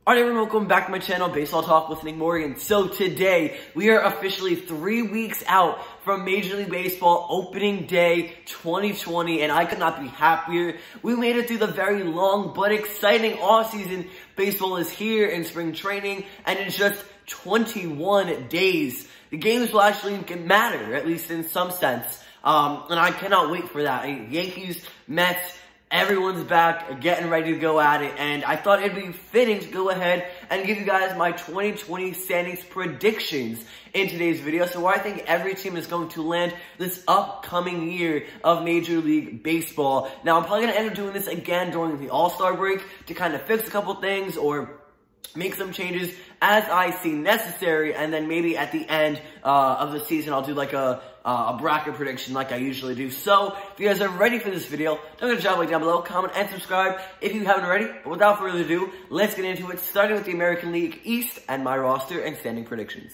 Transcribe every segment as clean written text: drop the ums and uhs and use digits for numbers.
Alright everyone, welcome back to my channel, Baseball Talk with Nick Morgan. So today, we are officially 3 weeks out from Major League Baseball opening day 2020, and I could not be happier. We made it through the very long but exciting offseason. Baseball is here in spring training, and in just 21 days, the games will actually matter, at least in some sense. And I cannot wait for that. Yankees, Mets, everyone's back, getting ready to go at it, and I thought it'd be fitting to go ahead and give you guys my 2020 standings predictions in today's video. So where I think every team is going to land this upcoming year of Major League Baseball. Now, I'm probably going to end up doing this again during the All-Star break to kind of fix a couple things or make some changes as I see necessary, and then maybe at the end of the season, I'll do like a bracket prediction like I usually do. So, if you guys are ready for this video, don't forget to drop a like down below, comment, and subscribe if you haven't already. But without further ado, let's get into it, starting with the American League East and my roster and standing predictions.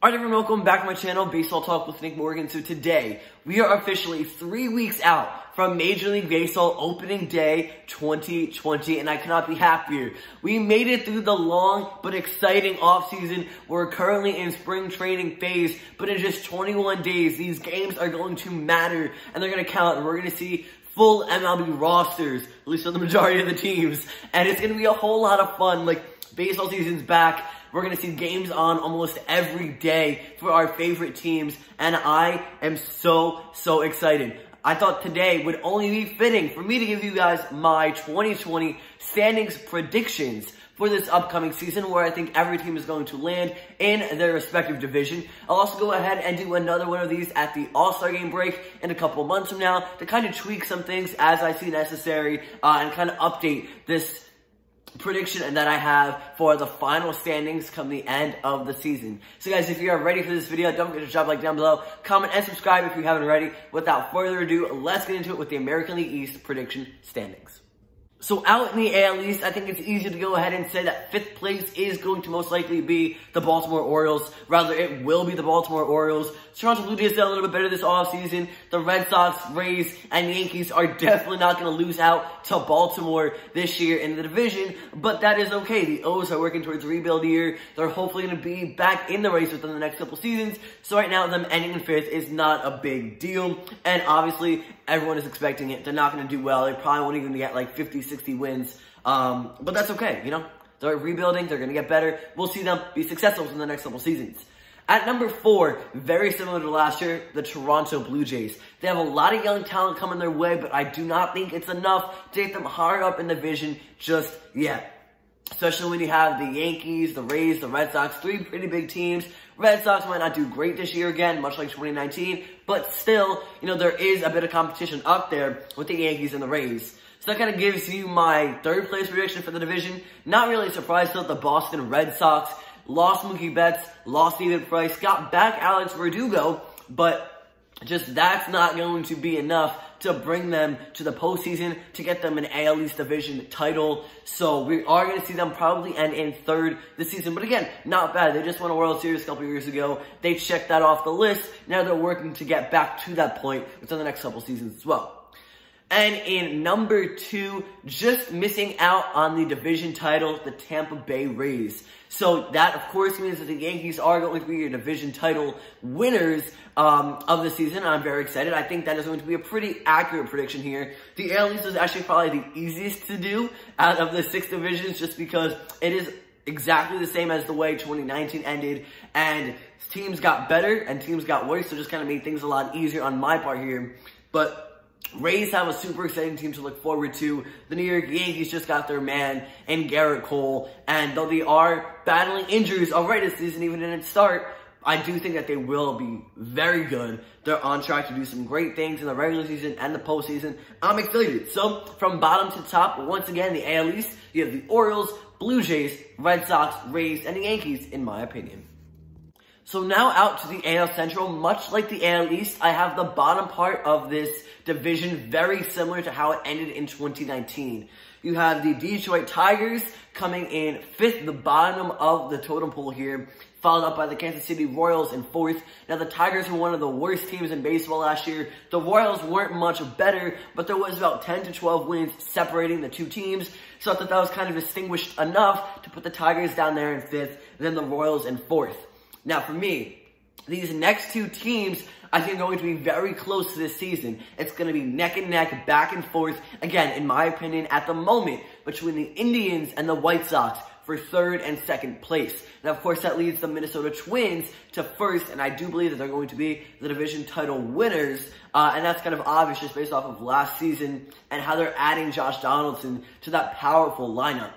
Alright everyone, welcome back to my channel, Baseball Talk with Nick Morgan. So today, we are officially 3 weeks out from Major League Baseball opening day 2020, and I cannot be happier. We made it through the long but exciting offseason. We're currently in spring training phase, but in just 21 days, these games are going to matter, and they're going to count, and we're going to see full MLB rosters, at least for the majority of the teams, and it's going to be a whole lot of fun. Like, baseball season's back. We're going to see games on almost every day for our favorite teams, and I am so excited. I thought today would only be fitting for me to give you guys my 2020 standings predictions for this upcoming season, where I think every team is going to land in their respective division. I'll also go ahead and do another one of these at the All-Star Game break in a couple months from now to kind of tweak some things as I see necessary and kind of update this prediction and that I have for the final standings come the end of the season. So guys, if you are ready for this video, don't forget to drop a like down below, comment, and subscribe if you haven't already. Without further ado, let's get into it with the American League East prediction standings. So out in the AL East, I think it's easy to go ahead and say that 5th place is going to most likely be the Baltimore Orioles. Rather, it will be the Baltimore Orioles. Toronto Blue Jays did a little bit better this offseason. The Red Sox, Rays, and Yankees are definitely not going to lose out to Baltimore this year in the division, but that is okay. The O's are working towards a rebuild year. They're hopefully going to be back in the race within the next couple seasons, so right now them ending in 5th is not a big deal, and obviously everyone is expecting it. They're not going to do well. They probably won't even get like 50, 60 wins, but that's okay, you know? They're rebuilding. They're going to get better. We'll see them be successful in the next couple seasons. At number 4, very similar to last year, the Toronto Blue Jays. They have a lot of young talent coming their way, but I do not think it's enough to get them higher up in the division just yet. Especially when you have the Yankees, the Rays, the Red Sox, 3 pretty big teams. Red Sox might not do great this year again, much like 2019, but still, you know, there is a bit of competition up there with the Yankees and the Rays. So that kind of gives you my 3rd place prediction for the division. Not really surprised though, the Boston Red Sox lost Mookie Betts, lost David Price, got back Alex Verdugo, but just that's not going to be enough to bring them to the postseason, to get them an AL East division title. So we are going to see them probably end in 3rd this season. But again, not bad. They just won a World Series a couple years ago. They checked that off the list. Now they're working to get back to that point within the next couple seasons as well. And in number 2, just missing out on the division title, the Tampa Bay Rays. So that, of course, means that the Yankees are going to be your division title winners of the season. I'm very excited. I think that is going to be a pretty accurate prediction here. The AL East is actually probably the easiest to do out of the 6 divisions, just because it is exactly the same as the way 2019 ended, and teams got better and teams got worse, so just kind of made things a lot easier on my part here. But Rays have a super exciting team to look forward to. The New York Yankees just got their man in Garrett Cole, and though they are battling injuries already this season, even in its start, I do think that they will be very good. They're on track to do some great things in the regular season and the postseason. I'm excited. So, from bottom to top, once again, the AL East, you have the Orioles, Blue Jays, Red Sox, Rays, and the Yankees, in my opinion. So now out to the AL Central. Much like the AL East, I have the bottom part of this division very similar to how it ended in 2019. You have the Detroit Tigers coming in 5th, the bottom of the totem pole here, followed up by the Kansas City Royals in 4th. Now, the Tigers were one of the worst teams in baseball last year. The Royals weren't much better, but there was about 10 to 12 wins separating the two teams. So I thought that was kind of distinguished enough to put the Tigers down there in 5th, then the Royals in 4th. Now, for me, these next two teams, I think, are going to be very close to this season. It's going to be neck and neck, back and forth, again, in my opinion, at the moment, between the Indians and the White Sox for 3rd and 2nd place. Now, of course, that leads the Minnesota Twins to 1st, and I do believe that they're going to be the division title winners, and that's kind of obvious just based off of last season and how they're adding Josh Donaldson to that powerful lineup.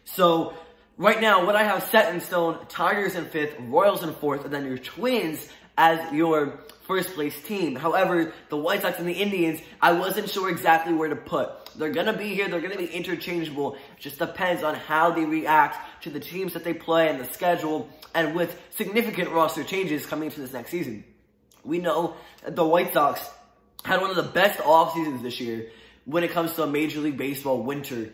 So, right now, what I have set in stone, Tigers in 5th, Royals in 4th, and then your Twins as your 1st place team. However, the White Sox and the Indians, I wasn't sure exactly where to put. They're going to be here. They're going to be interchangeable. It just depends on how they react to the teams that they play and the schedule, and with significant roster changes coming into this next season. We know that the White Sox had one of the best off seasons this year when it comes to a Major League Baseball winter.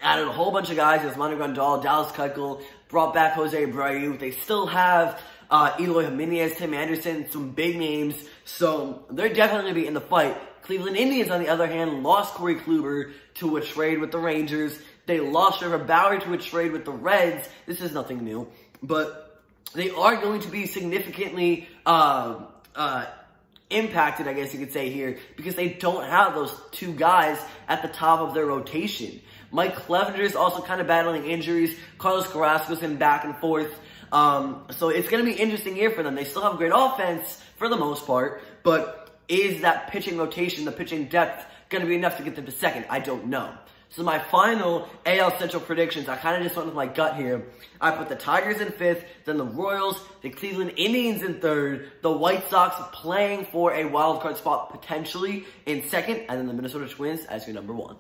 Added a whole bunch of guys. There's Yasmani Grandal, Dallas Keuchel, brought back Jose Abreu. They still have Eloy Jimenez, Tim Anderson, some big names. So they're definitely going to be in the fight. Cleveland Indians, on the other hand, lost Corey Kluber to a trade with the Rangers. They lost Trevor Bauer to a trade with the Reds. This is nothing new. But they are going to be significantly impacted, I guess you could say here, because they don't have those two guys at the top of their rotation. Mike Clevenger is also kind of battling injuries. Carlos Carrasco's been back and forth. So it's going to be an interesting year for them. They still have great offense for the most part, but is that pitching rotation, the pitching depth, going to be enough to get them to 2nd? I don't know. So my final AL Central predictions, I kind of just went with my gut here. I put the Tigers in 5th, then the Royals, the Cleveland Indians in 3rd, the White Sox playing for a wild card spot potentially in 2nd, and then the Minnesota Twins as your number 1.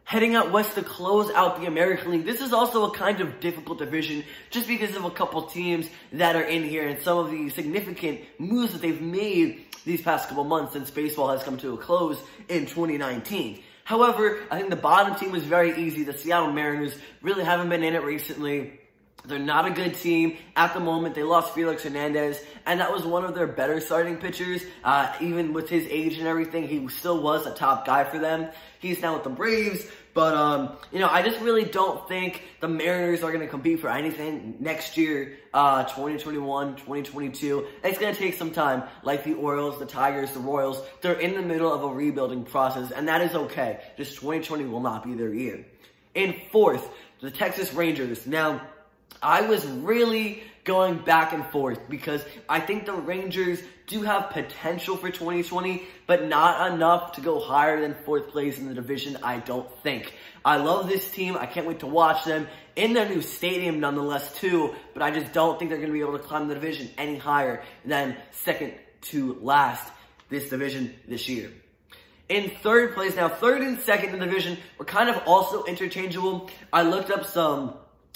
Heading out west to close out the American League, this is also a kind of difficult division just because of a couple teams that are in here and some of the significant moves that they've made these past couple months since baseball has come to a close in 2019. However, I think the bottom team was very easy. The Seattle Mariners really haven't been in it recently. They're not a good team at the moment. They lost Felix Hernandez, and that was one of their better starting pitchers. Even with his age and everything, he still was a top guy for them. He's now with the Braves, but, I just really don't think the Mariners are going to compete for anything next year, 2021, 2022. It's going to take some time, like the Orioles, the Tigers, the Royals. They're in the middle of a rebuilding process, and that is okay. Just 2020 will not be their year. In 4th, the Texas Rangers. Now, I was really going back and forth because I think the Rangers do have potential for 2020, but not enough to go higher than 4th place in the division, I don't think. I love this team. I can't wait to watch them in their new stadium nonetheless too, but I just don't think they're going to be able to climb the division any higher than 2nd to last this division this year. In 3rd place, now 3rd and 2nd in the division were kind of also interchangeable. I looked up some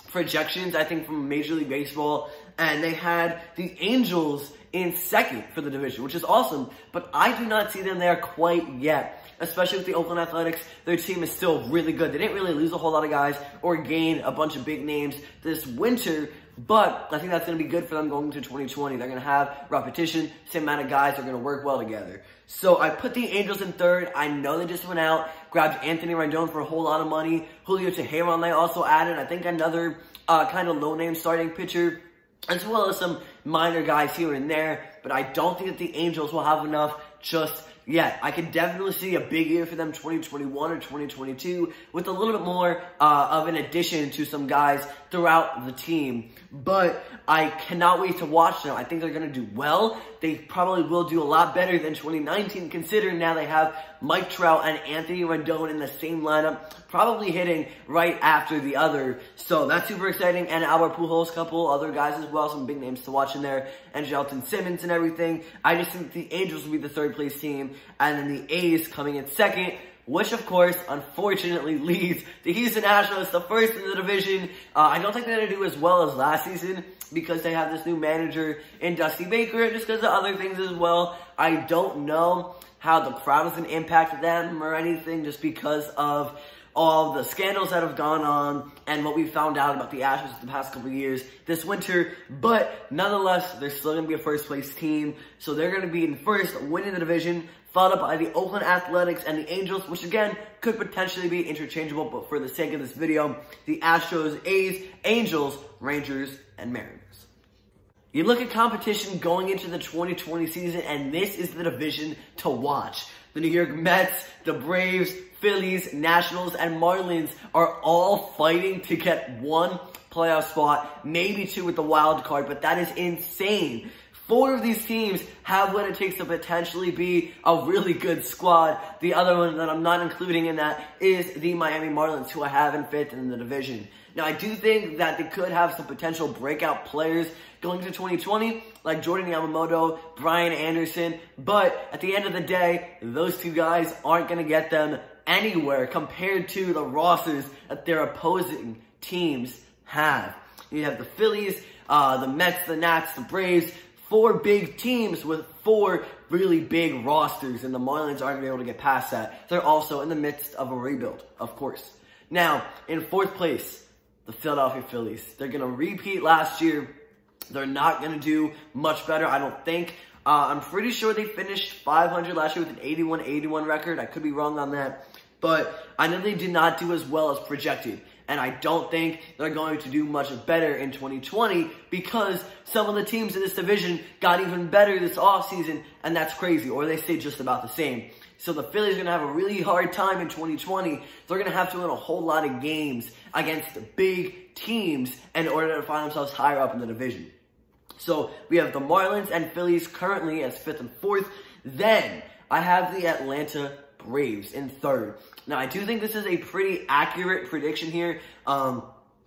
projections, I think, from Major League Baseball, and they had the Angels in 2nd for the division, which is awesome, but I do not see them there quite yet, especially with the Oakland Athletics. Their team is still really good. They didn't really lose a whole lot of guys or gain a bunch of big names this winter, but I think that's going to be good for them going into 2020. They're going to have repetition, same amount of guys are going to work well together. So I put the Angels in 3rd. I know they just went out, grabbed Anthony Rendon for a whole lot of money. Julio Teheran they also added, I think, another kind of low-name starting pitcher, as well as some minor guys here and there. But I don't think that the Angels will have enough just yet. I could definitely see a big year for them 2021 or 2022 with a little bit more of an addition to some guys throughout the team. But I cannot wait to watch them. I think they're going to do well. They probably will do a lot better than 2019, considering now they have Mike Trout and Anthony Rendon in the same lineup, probably hitting right after the other. So that's super exciting. And Albert Pujols, couple other guys as well, some big names to watch in there, and Jelton Simmons and everything. I just think the Angels will be the 3rd place team, and then the A's coming in 2nd, which of course, unfortunately, leads the Houston Astros the first in the division. I don't think they're going to do as well as last season because they have this new manager in Dusty Baker, and just because of other things as well. I don't know how the crowd is going to impact them or anything, just because of all the scandals that have gone on and what we found out about the Astros the past couple of years this winter. But nonetheless, they're still going to be a first place team. So they're going to be in first, winning the division, followed by the Oakland Athletics and the Angels, which again, could potentially be interchangeable. But for the sake of this video, the Astros, A's, Angels, Rangers, and Mariners. You look at competition going into the 2020 season, and this is the division to watch. The New York Mets, the Braves, Phillies, Nationals, and Marlins are all fighting to get one playoff spot, maybe two with the wild card, but that is insane. 4 of these teams have what it takes to potentially be a really good squad. The other one that I'm not including in that is the Miami Marlins, who I have in 5th in the division. Now, I do think that they could have some potential breakout players going into 2020, like Jordan Yamamoto, Brian Anderson, but at the end of the day, those 2 guys aren't going to get them anywhere compared to the rosters that their opposing teams have. You have the Phillies, the Mets, the Nats, the Braves, 4 big teams with 4 really big rosters, and the Marlins aren't going to be able to get past that. They're also in the midst of a rebuild, of course. Now, in 4th place, the Philadelphia Phillies. They're going to repeat last year. They're not going to do much better, I don't think. I'm pretty sure they finished 500 last year with an 81-81 record. I could be wrong on that. But I know they did not do as well as projected. And I don't think they're going to do much better in 2020 because some of the teams in this division got even better this offseason, and that's crazy. Or they stayed just about the same. So the Phillies are going to have a really hard time in 2020. They're going to have to win a whole lot of games against the big teams in order to find themselves higher up in the division. So we have the Marlins and Phillies currently as 5th and 4th. Then I have the Atlanta Braves in 3rd. Now, I do think this is a pretty accurate prediction here.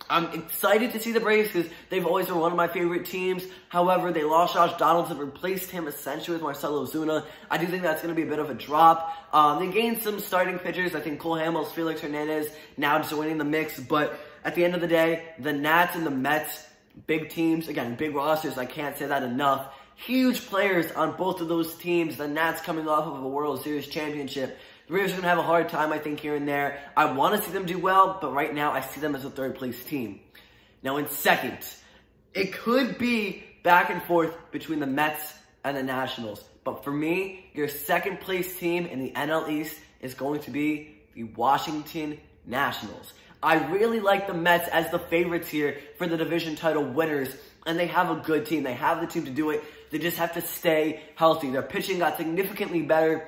I'm excited to see the Braves because they've always been one of my favorite teams. However, they lost Josh Donaldson, replaced him essentially with Marcell Ozuna. I do think that's going to be a bit of a drop. They gained some starting pitchers. I think Cole Hamels, Felix Hernandez now joining the mix. But at the end of the day, the Nats and the Mets, big teams, again, big rosters. I can't say that enough. Huge players on both of those teams. The Nats coming off of a World Series championship. The Braves are going to have a hard time, I think, here and there. I want to see them do well, but right now I see them as a 3rd place team. Now in 2nd, it could be back and forth between the Mets and the Nationals. But for me, your 2nd place team in the NL East is going to be the Washington Nationals. I really like the Mets as the favorites here for the division title winners, and they have a good team. They have the team to do it. They just have to stay healthy. Their pitching got significantly better.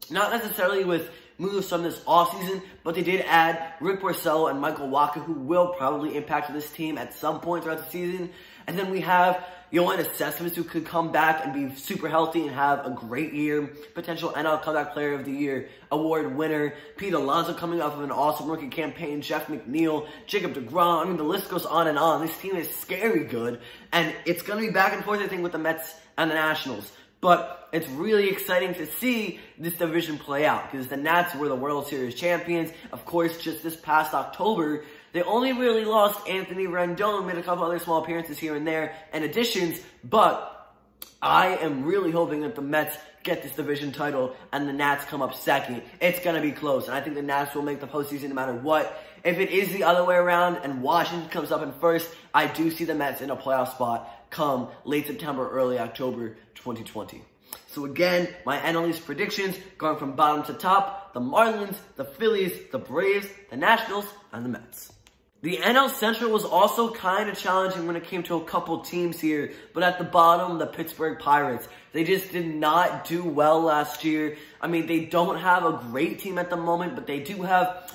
Not necessarily with moves from this offseason, but they did add Rick Porcello and Michael Wacha, who will probably impact this team at some point throughout the season. And then we have Yoenis Cespedes, who could come back and be super healthy and have a great year. Potential NL Comeback Player of the Year award winner. Pete Alonso coming off of an awesome rookie campaign. Jeff McNeil, Jacob deGrom. I mean, the list goes on and on. This team is scary good. And it's going to be back and forth, I think, with the Mets and the Nationals. But it's really exciting to see this division play out because the Nats were the World Series champions. Of course, just this past October, they only really lost Anthony Rendon, made a couple other small appearances here and there and additions. But I am really hoping that the Mets get this division title and the Nats come up 2nd. It's going to be close, and I think the Nats will make the postseason no matter what. If it is the other way around and Washington comes up in 1st, I do see the Mets in a playoff spot come late September, early October 2020. So again, my NL East predictions going from bottom to top: the Marlins, the Phillies, the Braves, the Nationals, and the Mets. The NL Central was also kind of challenging when it came to a couple teams here, but at the bottom, the Pittsburgh Pirates. They just did not do well last year. I mean, they don't have a great team at the moment, but they do have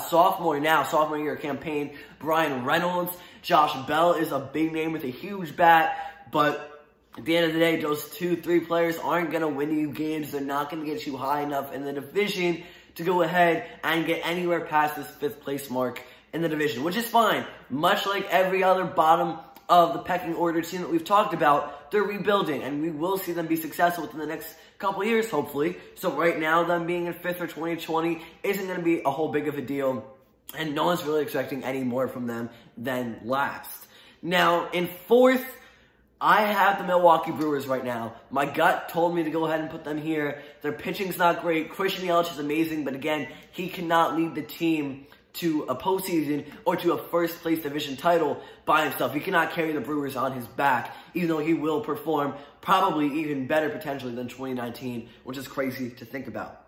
sophomore year campaign, Brian Reynolds. Josh Bell is a big name with a huge bat, but at the end of the day, those 2-3 players aren't going to win you games. They're not going to get you high enough in the division to go ahead and get anywhere past this 5th place mark in the division, which is fine. Much like every other bottom of the pecking order team that we've talked about, they're rebuilding, and we will see them be successful within the next couple years, hopefully. So right now, them being in 5th for 2020 isn't going to be a whole big of a deal. And no one's really expecting any more from them than last. Now, in 4th, I have the Milwaukee Brewers right now. My gut told me to go ahead and put them here. Their pitching's not great. Christian Yelich is amazing, but again, he cannot lead the team to a postseason or to a first-place division title by himself. He cannot carry the Brewers on his back, even though he will perform probably even better potentially than 2019, which is crazy to think about.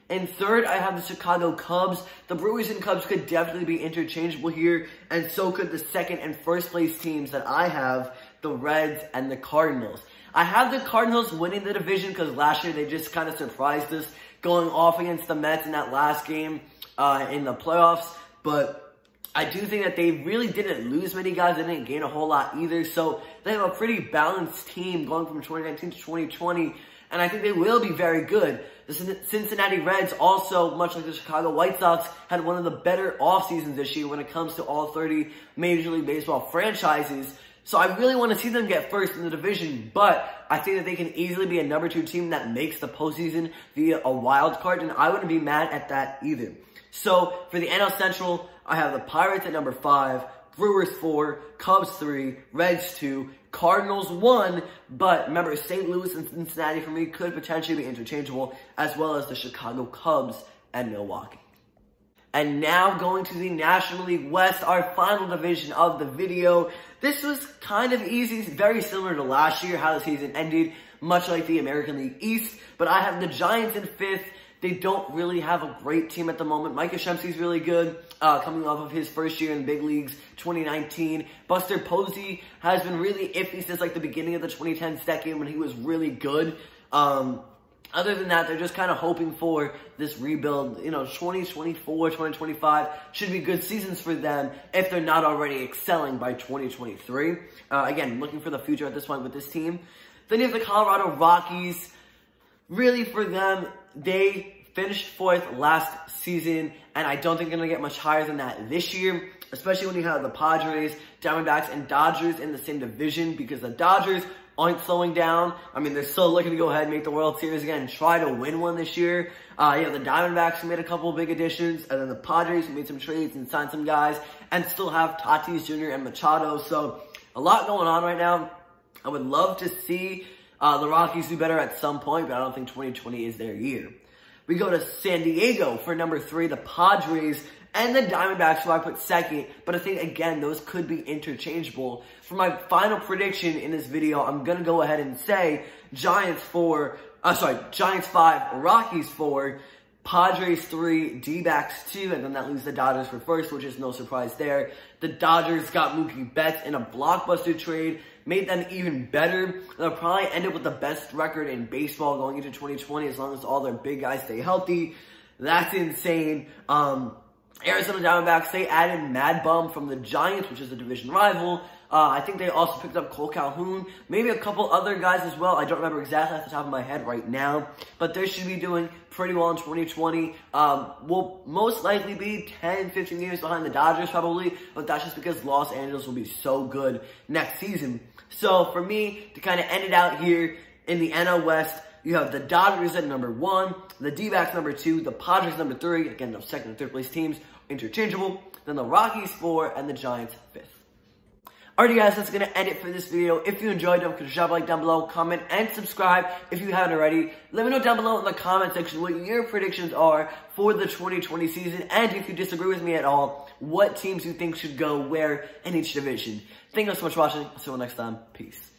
And 3rd, I have the Chicago Cubs. The Brewers and Cubs could definitely be interchangeable here, and so could the 2nd and 1st place teams that I have, the Reds and the Cardinals. I have the Cardinals winning the division because last year they just kind of surprised us going off against the Mets in that last game in the playoffs, but I do think that they really didn't lose many guys. They didn't gain a whole lot either, so they have a pretty balanced team going from 2019 to 2020, and I think they will be very good. The Cincinnati Reds also, much like the Chicago White Sox, had one of the better off seasons this year when it comes to all 30 Major League Baseball franchises. So I really want to see them get first in the division, but I think that they can easily be a number 2 team that makes the postseason via a wild card, and I wouldn't be mad at that either. So for the NL Central, I have the Pirates at number 5, Brewers 4, Cubs 3, Reds 2, Cardinals 1, but remember, St. Louis and Cincinnati for me could potentially be interchangeable, as well as the Chicago Cubs and Milwaukee. And now going to the National League West, our final division of the video. This was kind of easy, very similar to last year, how the season ended, much like the American League East, but I have the Giants in 5th. They don't really have a great team at the moment. Mike Yastrzemski's really good, coming off of his first year in the big leagues, 2019. Buster Posey has been really iffy since like the beginning of the 2010s decade when he was really good. Other than that, they're just kind of hoping for this rebuild. You know, 2024, 2025 should be good seasons for them if they're not already excelling by 2023. Again, looking for the future at this point with this team. Then you have the Colorado Rockies. Really, for them, they finished 4th last season, and I don't think they're going to get much higher than that this year, especially when you have the Padres, Diamondbacks, and Dodgers in the same division, because the Dodgers aren't slowing down. I mean, they're still looking to go ahead and make the World Series again and try to win one this year. You have the Diamondbacks who made a couple of big additions, and then the Padres who made some trades and signed some guys, and still have Tatis Jr. and Machado. So, a lot going on right now. I would love to see the Rockies do better at some point, but I don't think 2020 is their year. We go to San Diego for number 3, the Padres, and the Diamondbacks, who I put 2nd, but I think, again, those could be interchangeable. For my final prediction in this video, I'm going to go ahead and say Giants 5, Rockies 4, Padres 3, D-backs 2, and then that leaves the Dodgers for 1st, which is no surprise there. The Dodgers got Mookie Betts in a blockbuster trade, made them even better. They'll probably end up with the best record in baseball going into 2020 as long as all their big guys stay healthy. That's insane. Arizona Diamondbacks, they added Mad Bum from the Giants, which is a division rival. I think they also picked up Cole Calhoun, maybe a couple other guys as well. I don't remember exactly off the top of my head right now, but they should be doing pretty well in 2020. Will most likely be 10, 15 games behind the Dodgers probably, but that's just because Los Angeles will be so good next season. So for me, to kind of end it out here in the NL West, you have the Dodgers at number 1, the D-backs number 2, the Padres number 3, again, the 2nd and 3rd place teams, interchangeable, then the Rockies 4, and the Giants 5th. Alrighty guys, that's going to end it for this video. If you enjoyed, don't forget to drop a like down below, comment, and subscribe if you haven't already. Let me know down below in the comment section what your predictions are for the 2020 season, and if you disagree with me at all, what teams you think should go where in each division. Thank you so much for watching. I'll see you all next time. Peace.